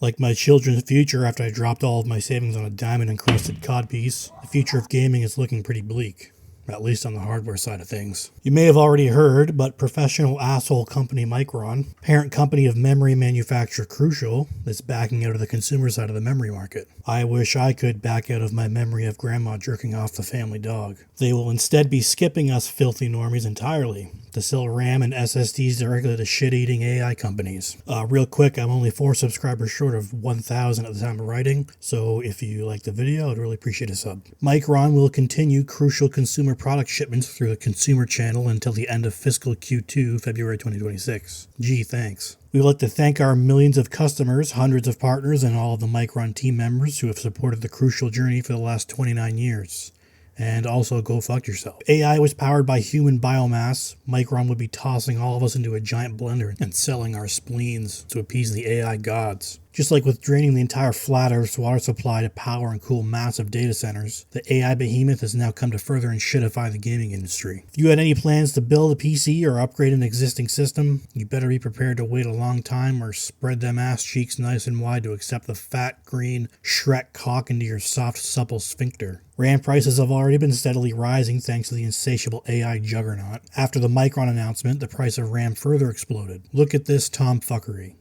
Like my children's future after I dropped all of my savings on a diamond-encrusted codpiece, the future of gaming is looking pretty bleak. At least on the hardware side of things. You may have already heard, but professional asshole company Micron, parent company of memory manufacturer Crucial, is backing out of the consumer side of the memory market. I wish I could back out of my memory of grandma jerking off the family dog. They will instead be skipping us filthy normies entirely to sell RAM and SSDs directly to shit-eating AI companies. Real quick, I'm only 4 subscribers short of 1,000 at the time of writing, so if you like the video, I'd really appreciate a sub. Micron will continue Crucial consumer product shipments through the consumer channel until the end of fiscal Q2, February 2026. Gee, thanks. We would like to thank our millions of customers, hundreds of partners, and all of the Micron team members who have supported the Crucial journey for the last 29 years. And also, go fuck yourself. If AI was powered by human biomass, Micron would be tossing all of us into a giant blender and selling our spleens to appease the AI gods. Just like with draining the entire flat Earth's water supply to power and cool massive data centers, the AI behemoth has now come to further enshitify the gaming industry. If you had any plans to build a PC or upgrade an existing system, you better be prepared to wait a long time or spread them ass cheeks nice and wide to accept the fat, green Shrek cock into your soft, supple sphincter. RAM prices have already been steadily rising thanks to the insatiable AI juggernaut. After the Micron announcement, the price of RAM further exploded. Look at this tomfuckery.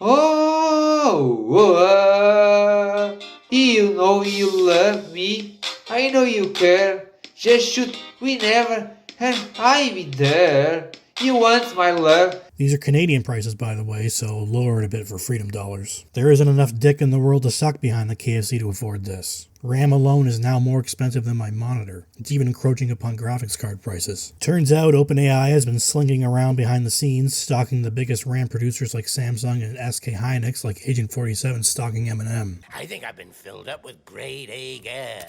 You know you love me. I know you care. Just shoot whenever and I be there. You want my love. These are Canadian prices, by the way, so lower it a bit for freedom dollars. There isn't enough dick in the world to suck behind the KFC to afford this. RAM alone is now more expensive than my monitor. It's even encroaching upon graphics card prices. Turns out OpenAI has been slinking around behind the scenes, stalking the biggest RAM producers like Samsung and SK Hynix, like Agent 47 stalking M&M. I think I've been filled up with grade A gas.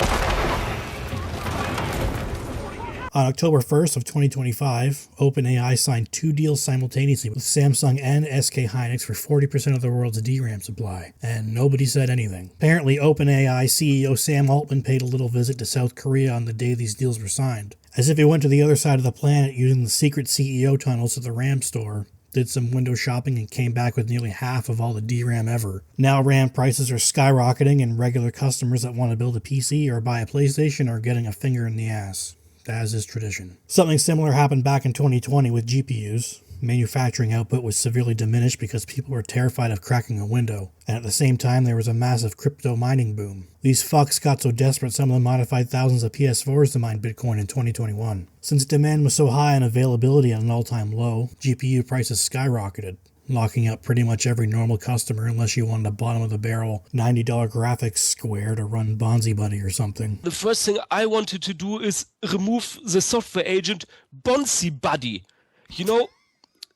On October 1st of 2025, OpenAI signed 2 deals simultaneously with Samsung and SK Hynix for 40% of the world's DRAM supply, and nobody said anything. Apparently, OpenAI CEO Sam Altman paid a little visit to South Korea on the day these deals were signed. As if he went to the other side of the planet using the secret CEO tunnels to the RAM store, did some window shopping and came back with nearly half of all the DRAM ever. Now RAM prices are skyrocketing and regular customers that want to build a PC or buy a PlayStation are getting a finger in the ass, as is tradition. Something similar happened back in 2020 with GPUs. Manufacturing output was severely diminished because people were terrified of cracking a window, and at the same time there was a massive crypto mining boom. These fucks got so desperate some of them modified thousands of PS4s to mine Bitcoin in 2021. Since demand was so high and availability at an all-time low, GPU prices skyrocketed, locking out pretty much every normal customer unless you wanted a bottom-of-the-barrel $90 graphics square to run Bonzi Buddy or something. The first thing I wanted to do is remove the software agent Bonzi Buddy. You know,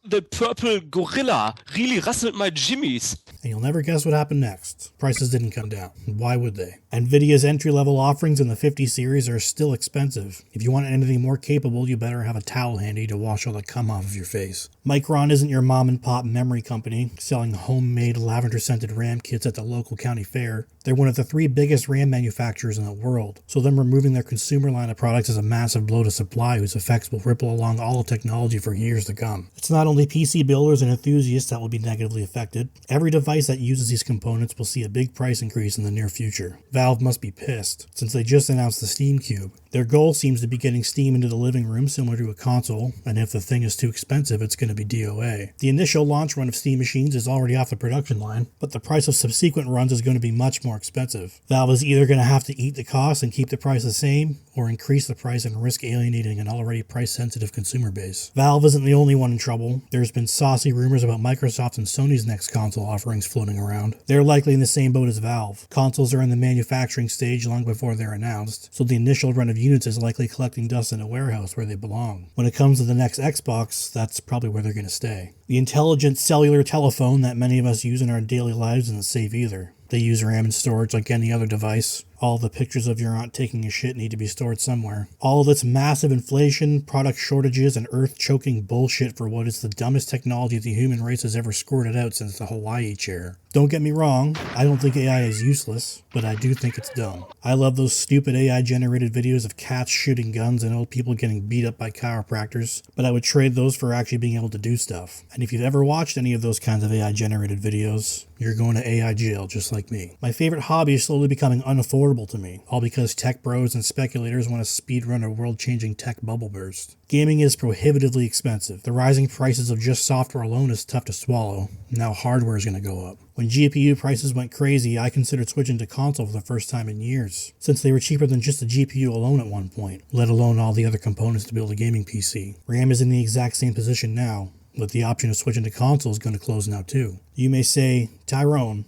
the purple gorilla really rustled my jimmies. And you'll never guess what happened next. Prices didn't come down. Why would they? Nvidia's entry-level offerings in the 50 series are still expensive. If you want anything more capable, you better have a towel handy to wash all the cum off of your face. Micron isn't your mom-and-pop memory company selling homemade lavender-scented RAM kits at the local county fair. They're one of the 3 biggest RAM manufacturers in the world, so them removing their consumer line of products is a massive blow to supply whose effects will ripple along all of technology for years to come. It's not only PC builders and enthusiasts that will be negatively affected. Every device that uses these components will see a big price increase in the near future. Valve must be pissed, since they just announced the Steam Cube. Their goal seems to be getting Steam into the living room similar to a console, and if the thing is too expensive, it's going to be DOA. The initial launch run of Steam machines is already off the production line, but the price of subsequent runs is going to be much more expensive. Valve is either going to have to eat the cost and keep the price the same, or increase the price and risk alienating an already price-sensitive consumer base. Valve isn't the only one in trouble. There's been saucy rumors about Microsoft and Sony's next console offerings floating around. They're likely in the same boat as Valve. Consoles are in the manufacturing stage long before they're announced, so the initial run of units is likely collecting dust in a warehouse where they belong. When it comes to the next Xbox, that's probably where they're going to stay. The intelligent cellular telephone that many of us use in our daily lives isn't safe either. They use RAM and storage like any other device. All the pictures of your aunt taking a shit need to be stored somewhere. All of this massive inflation, product shortages, and earth-choking bullshit for what is the dumbest technology the human race has ever squirted out since the Hawaii chair. Don't get me wrong, I don't think AI is useless, but I do think it's dumb. I love those stupid AI-generated videos of cats shooting guns and old people getting beat up by chiropractors, but I would trade those for actually being able to do stuff. And if you've ever watched any of those kinds of AI-generated videos, you're going to AI jail just like me. My favorite hobby is slowly becoming unaffordable to me, all because tech bros and speculators want to speedrun a world-changing tech bubble burst. Gaming is prohibitively expensive. The rising prices of just software alone is tough to swallow. Now hardware is going to go up. When GPU prices went crazy, I considered switching to console for the first time in years, since they were cheaper than just the GPU alone at one point, let alone all the other components to build a gaming PC. RAM is in the exact same position now, but the option of switching to console is going to close now too. You may say, Tyrone,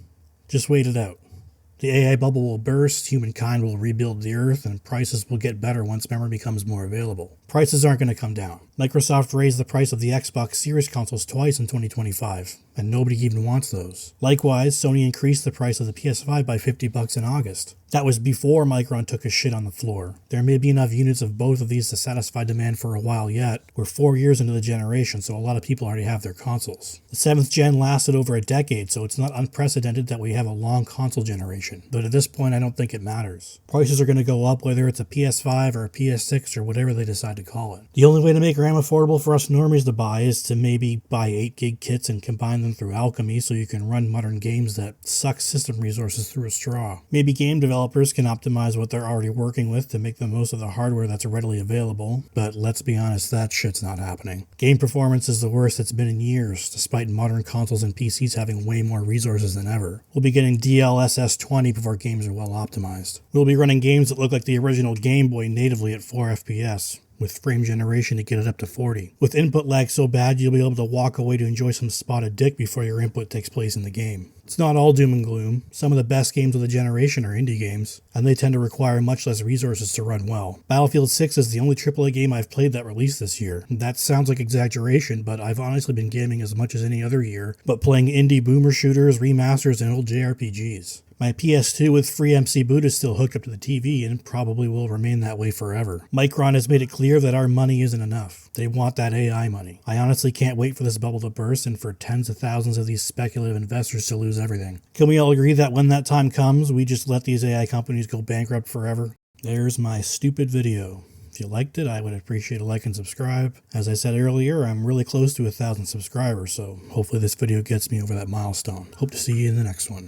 just wait it out. The AI bubble will burst, humankind will rebuild the earth, and prices will get better once memory becomes more available. Prices aren't going to come down. Microsoft raised the price of the Xbox Series consoles twice in 2025, and nobody even wants those. Likewise, Sony increased the price of the PS5 by $50 in August. That was before Micron took a shit on the floor. There may be enough units of both of these to satisfy demand for a while yet. We're 4 years into the generation, so a lot of people already have their consoles. The 7th gen lasted over a decade, so it's not unprecedented that we have a long console generation. But at this point, I don't think it matters. Prices are going to go up whether it's a PS5 or a PS6 or whatever they decide to call it. The only way to make RAM affordable for us normies to buy is to maybe buy 8 gig kits and combine them through alchemy so you can run modern games that suck system resources through a straw. Maybe game developers can optimize what they're already working with to make the most of the hardware that's readily available, but let's be honest, that shit's not happening. Game performance is the worst it's been in years, despite modern consoles and PCs having way more resources than ever. We'll be getting DLSS 20 before games are well optimized. We'll be running games that look like the original Game Boy natively at 4 FPS. With frame generation to get it up to 40. With input lag so bad you'll be able to walk away to enjoy some spotted dick before your input takes place in the game. It's not all doom and gloom. Some of the best games of the generation are indie games, and they tend to require much less resources to run well. Battlefield 6 is the only AAA game I've played that released this year. That sounds like exaggeration, but I've honestly been gaming as much as any other year, but playing indie boomer shooters, remasters, and old JRPGs. My PS2 with FreeMC boot is still hooked up to the TV and probably will remain that way forever. Micron has made it clear that our money isn't enough. They want that AI money. I honestly can't wait for this bubble to burst and for tens of thousands of these speculative investors to lose everything. Can we all agree that when that time comes, we just let these AI companies go bankrupt forever? There's my stupid video. If you liked it, I would appreciate a like and subscribe. As I said earlier, I'm really close to 1,000 subscribers, so hopefully this video gets me over that milestone. Hope to see you in the next one.